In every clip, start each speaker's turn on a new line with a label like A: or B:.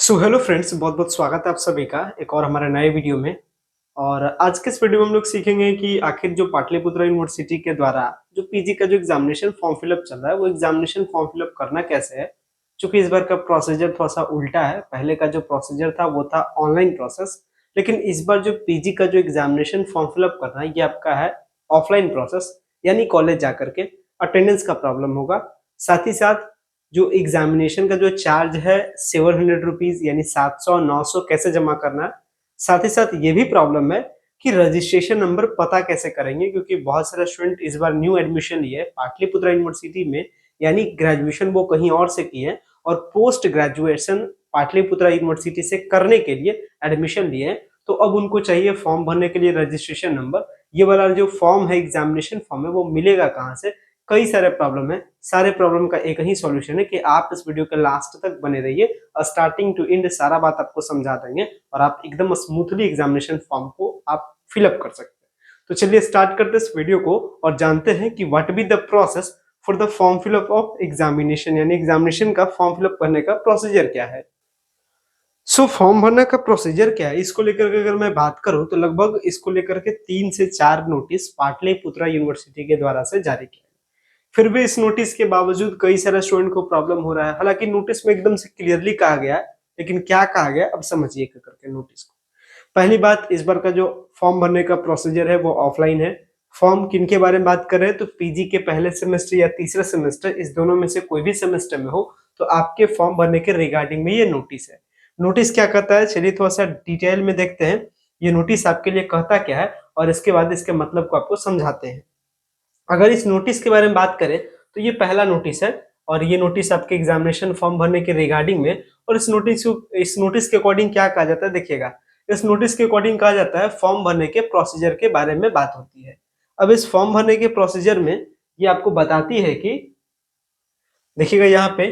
A: So hello friends, बहुत बहुत स्वागत है आप सभी का एक और हमारे नए वीडियो में। और आज के इस वीडियो में हम लोग सीखेंगे कि आखिर जो पाटलिपुत्र यूनिवर्सिटी के द्वारा जो पीजी का जो एग्जामिनेशन फॉर्म फिलअप चल रहा है वो एग्जामिनेशन फॉर्म फिलअप करना कैसे है। क्योंकि इस बार का प्रोसीजर थोड़ा सा उल्टा है। पहले का जो प्रोसीजर था वो था ऑनलाइन प्रोसेस, लेकिन इस बार जो पीजी का जो एग्जामिनेशन फॉर्म फिलअप करना है ये आपका है ऑफलाइन प्रोसेस, यानी कॉलेज जाकर के। अटेंडेंस का प्रॉब्लम होगा। साथ ही साथ जो एग्जामिनेशन का जो चार्ज है 700 रुपीज यानी 700 900 कैसे जमा करना है। साथ ही साथ ये भी प्रॉब्लम है कि रजिस्ट्रेशन नंबर पता कैसे करेंगे, क्योंकि बहुत सारे स्टूडेंट इस बार न्यू एडमिशन लिए पाटलिपुत्र यूनिवर्सिटी में, यानी ग्रेजुएशन वो कहीं और से किए हैं और पोस्ट ग्रेजुएशन पाटलिपुत्र यूनिवर्सिटी से करने के लिए एडमिशन लिए हैं। तो अब उनको चाहिए फॉर्म भरने के लिए रजिस्ट्रेशन नंबर। ये वाला जो फॉर्म है एग्जामिनेशन फॉर्म है वो मिलेगा कहाँ से। कई सारे प्रॉब्लम है। सारे प्रॉब्लम का एक ही सॉल्यूशन है कि आप इस वीडियो के लास्ट तक बने रहिए और स्टार्टिंग टू एंड सारा बात आपको समझा देंगे और आप एकदम स्मूथली एग्जामिनेशन फॉर्म को आप फिलअप कर सकते हैं। तो चलिए स्टार्ट करते हैं इस वीडियो को और जानते हैं कि what be the process for the form fill up of examination, यानी एग्जामिनेशन का फॉर्म फिलअप करने का प्रोसीजर क्या है। फॉर्म भरने का प्रोसीजर क्या है, इसको लेकर के अगर मैं बात करूं तो लगभग इसको लेकर के 3 से 4 नोटिस पाटलिपुत्र यूनिवर्सिटी के द्वारा से जारी किया। फिर भी इस नोटिस के बावजूद कई सारे स्टूडेंट को प्रॉब्लम हो रहा है। हालांकि नोटिस में एकदम से क्लियरली कहा गया है, लेकिन क्या कहा गया अब समझिए करके नोटिस को। पहली बात, इस बार का जो फॉर्म भरने का प्रोसीजर है वो ऑफलाइन है। फॉर्म किन के बारे में बात कर रहे हैं तो पीजी के पहले सेमेस्टर या तीसरे सेमेस्टर, इस दोनों में से कोई भी सेमेस्टर में हो तो आपके फॉर्म भरने के रिगार्डिंग में ये नोटिस है। नोटिस क्या कहता है, चलिए थोड़ा सा डिटेल में देखते हैं ये नोटिस आपके लिए कहता क्या है और इसके बाद इसके मतलब को आपको समझाते हैं। अगर इस नोटिस के बारे में बात करें तो ये पहला नोटिस है और ये नोटिस आपके एग्जामिनेशन फॉर्म भरने के रिगार्डिंग में। और इस नोटिस के अकॉर्डिंग क्या कहा जाता है देखिएगा। इस नोटिस के अकॉर्डिंग कहा जाता है फॉर्म भरने के प्रोसीजर के बारे में बात होती है। अब इस फॉर्म भरने के प्रोसीजर में ये आपको बताती है कि देखिएगा यहाँ पे,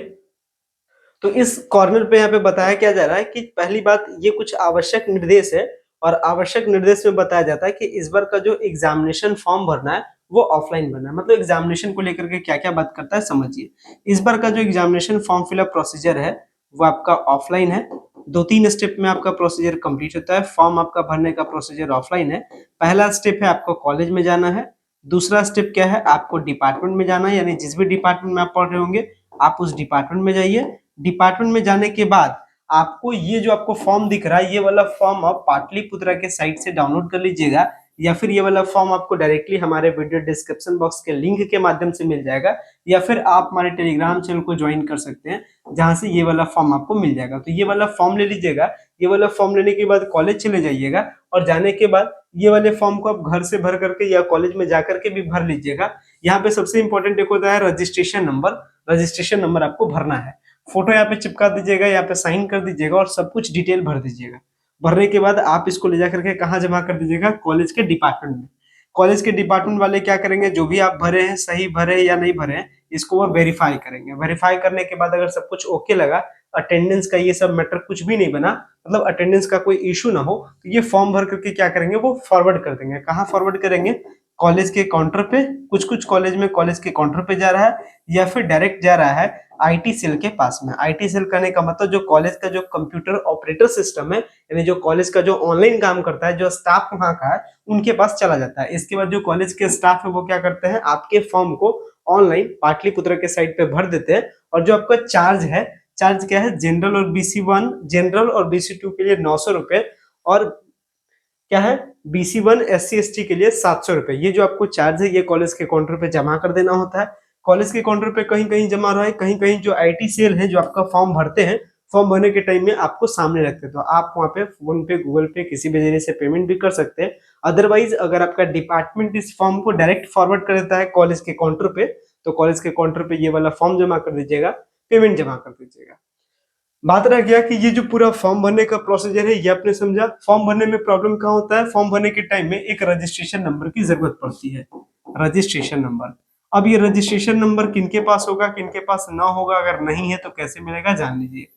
A: तो इस कॉर्नर पे यहाँ पे बताया क्या जा रहा है कि पहली बात ये कुछ आवश्यक निर्देश है और आवश्यक निर्देश में बताया जाता है कि इस बार का जो एग्जामिनेशन फॉर्म भरना है वो ऑफलाइन भरना है। मतलब एग्जामिनेशन को लेकर के क्या क्या बात करता है समझिए। इस बार का जो एग्जामिनेशन फॉर्म फिलअप प्रोसीजर है वो आपका ऑफलाइन है। 2-3 स्टेप में आपका प्रोसीजर कंप्लीट होता है। फॉर्म आपका भरने का प्रोसीजर ऑफलाइन है। पहला स्टेप है आपको कॉलेज में जाना है। दूसरा स्टेप क्या है, आपको डिपार्टमेंट में जाना है, यानी जिस भी डिपार्टमेंट में आप पढ़ रहे होंगे आप उस डिपार्टमेंट में जाइए। डिपार्टमेंट में जाने के बाद आपको ये जो आपको फॉर्म दिख रहा है ये वाला फॉर्म आप पाटलिपुत्रा के साइट से डाउनलोड कर लीजिएगा, या फिर ये वाला फॉर्म आपको डायरेक्टली हमारे वीडियो डिस्क्रिप्शन बॉक्स के लिंक के माध्यम से मिल जाएगा, या फिर आप हमारे टेलीग्राम चैनल को ज्वाइन कर सकते हैं जहां से ये वाला फॉर्म आपको मिल जाएगा। तो ये वाला फॉर्म ले लीजिएगा। ये वाला फॉर्म लेने के बाद कॉलेज चले जाइएगा और जाने के बाद ये वाले फॉर्म को आप घर से भर करके या कॉलेज में जाकर के भी भर लीजिएगा। यहाँ पे सबसे इंपॉर्टेंट एक होता है रजिस्ट्रेशन नंबर। रजिस्ट्रेशन नंबर आपको भरना है। फोटो यहाँ पे चिपका दीजिएगा, यहाँ पे साइन कर दीजिएगा और सब कुछ डिटेल भर दीजिएगा। भरने के बाद आप इसको ले जाकर के कहाँ जमा कर दीजिएगा, कॉलेज के डिपार्टमेंट में। कॉलेज के डिपार्टमेंट वाले क्या करेंगे, जो भी आप भरे हैं सही भरे या नहीं भरे हैं इसको वो वेरीफाई करेंगे। वेरीफाई करने के बाद अगर सब कुछ ओके लगा, अटेंडेंस का ये सब मैटर कुछ भी नहीं बना, मतलब अटेंडेंस का कोई इशू ना हो, तो ये फॉर्म भर करके क्या करेंगे वो फॉरवर्ड कर देंगे। कहाँ फॉरवर्ड करेंगे, कॉलेज के काउंटर पे। कुछ कुछ कॉलेज में कॉलेज के काउंटर पे जा रहा है या फिर डायरेक्ट जा रहा है आईटी सेल के पास में। आईटी सेल करने का मतलब जो कॉलेज का जो कंप्यूटर ऑपरेटर सिस्टम है, यानी जो कॉलेज का जो ऑनलाइन काम करता है, जो स्टाफ वहां का है उनके पास चला जाता है। इसके बाद जो कॉलेज के स्टाफ है वो क्या करते हैं, आपके फॉर्म को ऑनलाइन पाटलिपुत्र के साइट पे भर देते हैं। और जो आपका चार्ज है, चार्ज क्या है, जनरल और BC1, जनरल और BC2 के लिए 900 रुपए और क्या है BC1 SC ST के लिए 700 रुपए। ये जो आपको चार्ज है ये कॉलेज के काउंटर पे जमा कर देना होता है। कॉलेज के काउंटर पे कहीं कहीं जमा रहा है, कहीं कहीं जो आईटी सेल है जो आपका फॉर्म भरते हैं, फॉर्म भरने के टाइम में आपको सामने रखते हैं, तो आप वहाँ पे फोन पे गूगल पे किसी भी जरिए से पेमेंट भी कर सकते हैं। अदरवाइज अगर आपका डिपार्टमेंट इस फॉर्म को डायरेक्ट फॉरवर्ड कर देता है कॉलेज के काउंटर पे, तो कॉलेज के काउंटर पे ये वाला फॉर्म जमा कर दीजिएगा, पेमेंट जमा कर दीजिएगा। बात रह गया कि ये जो पूरा फॉर्म भरने का प्रोसीजर है ये आपने समझा। फॉर्म भरने में प्रॉब्लम क्या होता है, फॉर्म भरने के टाइम में एक रजिस्ट्रेशन नंबर की जरूरत पड़ती है, रजिस्ट्रेशन नंबर। अब ये रजिस्ट्रेशन नंबर किनके पास होगा किनके पास ना होगा, अगर नहीं है तो कैसे मिलेगा जान लीजिए।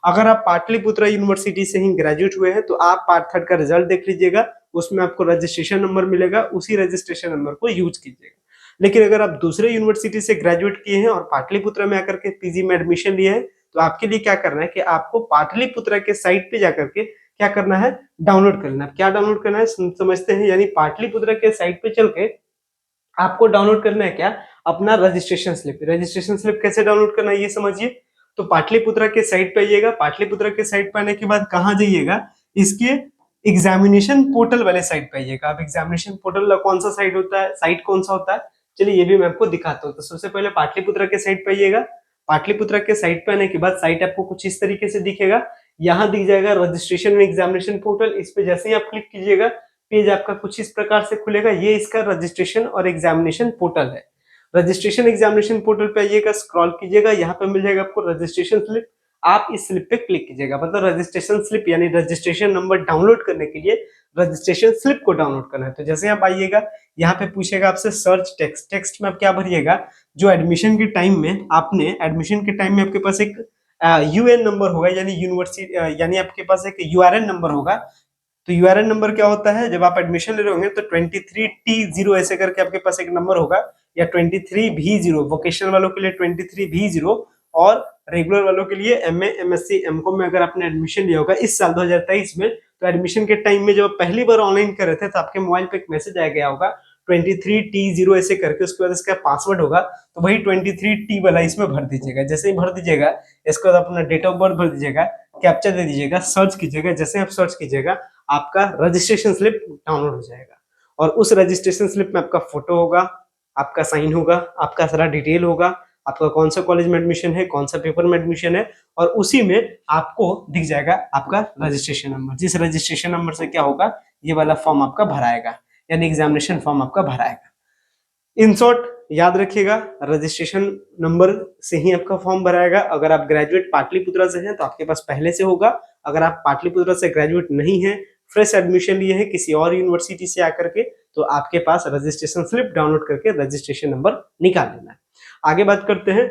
A: अगर आप पाटलिपुत्र यूनिवर्सिटी से ही ग्रेजुएट हुए हैं तो आप पार्ट थर्ड का रिजल्ट देख लीजिएगा, उसमें आपको रजिस्ट्रेशन नंबर मिलेगा, उसी रजिस्ट्रेशन नंबर को यूज कीजिएगा। लेकिन अगर आप दूसरे यूनिवर्सिटी से ग्रेजुएट किए हैं और पाटलिपुत्र में आकर के पीजी में एडमिशन लिए हैं तो आपके लिए क्या करना है कि आपको पाटलिपुत्रा के साइट पे जाकर के क्या करना है, डाउनलोड करना है। क्या डाउनलोड करना है समझते हैं, यानी पाटलिपुत्रा के साइट पे चल के आपको डाउनलोड करना है क्या, अपना रजिस्ट्रेशन स्लिप। रजिस्ट्रेशन स्लिप कैसे डाउनलोड करना है ये समझिए। तो पाटलिपुत्रा के साइट पे आइएगा, पाटलिपुत्रा के साइट पे आने के बाद कहाँ जाइएगा, इसके एग्जामिनेशन पोर्टल वाले साइट पे आइएगा। अब एग्जामिनेशन पोर्टल कौन सा साइट होता है, साइट कौन सा होता है, चलिए ये भी मैं आपको दिखाता हूँ। तो सबसे पहले पाटलिपुत्रा के साइट पे आइएगा। पाटलिपुत्रा के साइट पे आने के बाद साइट आपको कुछ इस तरीके से दिखेगा। यहाँ दिख जाएगा रजिस्ट्रेशन एंड एग्जामिनेशन पोर्टल। इस पे जैसे ही आप क्लिक कीजिएगा, पेज आपका कुछ इस प्रकार से खुलेगा। ये इसका रजिस्ट्रेशन और एग्जामिनेशन पोर्टल है। रजिस्ट्रेशन एग्जामिनेशन पोर्टल पे आइएगा, स्क्रॉल कीजिएगा, यहाँ पे मिल जाएगा आपको रजिस्ट्रेशन स्लिप। आप इस स्लिप पे क्लिक कीजिएगा, मतलब रजिस्ट्रेशन स्लिप यानी रजिस्ट्रेशन नंबर डाउनलोड करने के लिए रजिस्ट्रेशन स्लिप को डाउनलोड करना है। तो जैसे आप आइएगा, यहाँ पे पूछेगा आपसे सर्च टेक्स्ट। टेक्स्ट में आप क्या भरिएगा, जो एडमिशन के टाइम में आपने, एडमिशन के टाइम में आपके पास एक यूएन नंबर होगा, यानी यूनिवर्सिटी, यानी आपके पास एक यूआरएन नंबर होगा। तो यूआरएन नंबर क्या होता है, जब आप एडमिशन ले रहे होंगे तो 23T0 ऐसे करके आपके पास एक नंबर होगा, या 23V0 वोकेशनल वालों के लिए 23V0, और रेगुलर वालों के लिए एमए, एमएससी, एमकॉम में अगर आपने एडमिशन लिया होगा इस साल 2023 में, तो एडमिशन के टाइम में जब पहली बार ऑनलाइन कर रहे थे तो आपके मोबाइल पे एक मैसेज आ गया होगा 23T0 ऐसे करके, उसके बाद इसका पासवर्ड होगा, तो वही 23T वाला इसमें भर दीजिएगा। जैसे ही भर दीजिएगा, इसके बाद अपना डेट ऑफ बर्थ भर दीजिएगा, कैप्चा दे दीजिएगा, सर्च कीजिएगा। जैसे आप सर्च कीजिएगा, आपका रजिस्ट्रेशन स्लिप डाउनलोड हो जाएगा। और उस रजिस्ट्रेशन स्लिप में आपका फोटो होगा, आपका साइन होगा, आपका सारा डिटेल होगा, आपका कौन सा कॉलेज में एडमिशन है, कौन सा पेपर में एडमिशन है, और उसी में आपको दिख जाएगा आपका रजिस्ट्रेशन नंबर। जिस रजिस्ट्रेशन नंबर से क्या होगा, ये वाला फॉर्म आपका भराएगा, यानी एग्जामिनेशन फॉर्म आपका भराएगा। इन शॉर्ट याद रखिएगा, रजिस्ट्रेशन नंबर से ही आपका फॉर्म भराएगा। अगर आप ग्रेजुएट पाटलिपुत्रा से हैं तो आपके पास पहले से होगा। अगर आप पाटलिपुत्रा से ग्रेजुएट नहीं है, फ्रेश एडमिशन लिए हैं किसी और यूनिवर्सिटी से आकर के, तो आपके पास रजिस्ट्रेशन स्लिप डाउनलोड करके रजिस्ट्रेशन नंबर निकाल लेना है। आगे बात करते हैं।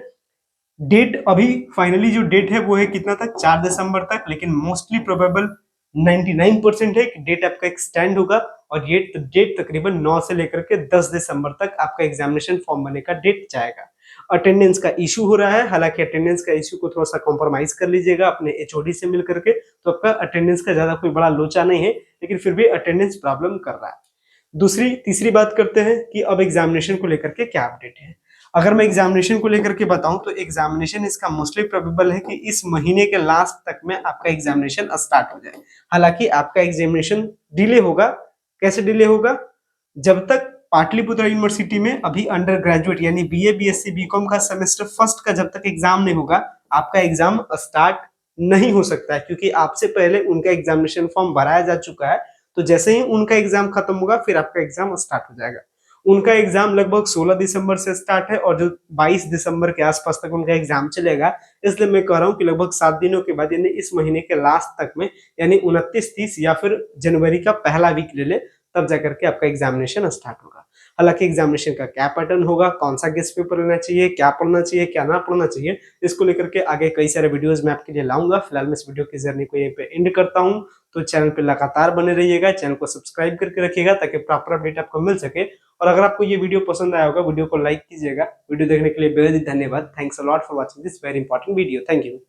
A: डेट अभी फाइनली जो डेट है वो है कितना तक, 4 दिसंबर तक, लेकिन मोस्टली प्रोबेबल 99% है कि डेट आपका एक्सटेंड होगा, और ये डेट तकरीबन 9 से लेकर के 10 दिसंबर तक आपका एग्जामिनेशन फॉर्म भरने का डेट जाएगा। अटेंडेंस का इशू हो रहा है, हालांकि अटेंडेंस का इशू को थोड़ा सा कॉम्प्रोमाइज कर लीजिएगा अपने एचओडी से मिल करके, तो आपका अटेंडेंस का ज्यादा कोई बड़ा लोचा नहीं है, लेकिन फिर भी अटेंडेंस प्रॉब्लम कर रहा है। तीसरी बात करते हैं कि अब एग्जामिनेशन को लेकर के क्या अपडेट है। अगर मैं एग्जामिनेशन को लेकर के बताऊं तो एग्जामिनेशन इसका मोस्टली प्रोबेबल है कि इस महीने के लास्ट तक में आपका एग्जामिनेशन स्टार्ट हो जाए। हालांकि आपका एग्जामिनेशन डिले होगा। कैसे डिले होगा, जब तक पाटलिपुत्रा यूनिवर्सिटी में अभी अंडर ग्रेजुएट यानी बीए, बीएससी, बीकॉम का सेमेस्टर फर्स्ट का जब तक एग्जाम नहीं होगा, आपका एग्जाम स्टार्ट नहीं हो सकता है, क्योंकि आपसे पहले उनका एग्जामिनेशन फॉर्म भराया जा चुका है। तो जैसे ही उनका एग्जाम खत्म होगा, फिर आपका एग्जाम स्टार्ट हो जाएगा। उनका एग्जाम लगभग 16 दिसंबर से स्टार्ट है, और जो 22 दिसंबर के आसपास तक उनका एग्जाम चलेगा। इसलिए मैं कह रहा हूँ कि लगभग 7 दिनों के बाद, यानी इस महीने के लास्ट तक में, यानी 29, 30 या फिर जनवरी का पहला वीक ले ले, तब जाकर के आपका एग्जामिनेशन स्टार्ट होगा। हालांकि एग्जामिनेशन का क्या पैटर्न होगा, कौन सा गेस्ट पेपर लेना चाहिए, क्या पढ़ना चाहिए, क्या ना पढ़ना चाहिए, इसको लेकर के आगे कई सारे वीडियोस मैं आपके लिए लाऊंगा। फिलहाल मैं इस वीडियो की जर्नी को यहीं पे एंड करता हूं। तो चैनल पे लगातार बने रहिएगा, चैनल को सब्सक्राइब करके रखिएगा ताकि प्रॉपर अपडेट आपको मिल सके। और अगर आपको ये वीडियो पसंद आया होगा, वीडियो को लाइक कीजिएगा। वीडियो देखने के लिए बेहद धन्यवाद। Thanks a lot for watching this very important video. Thank you.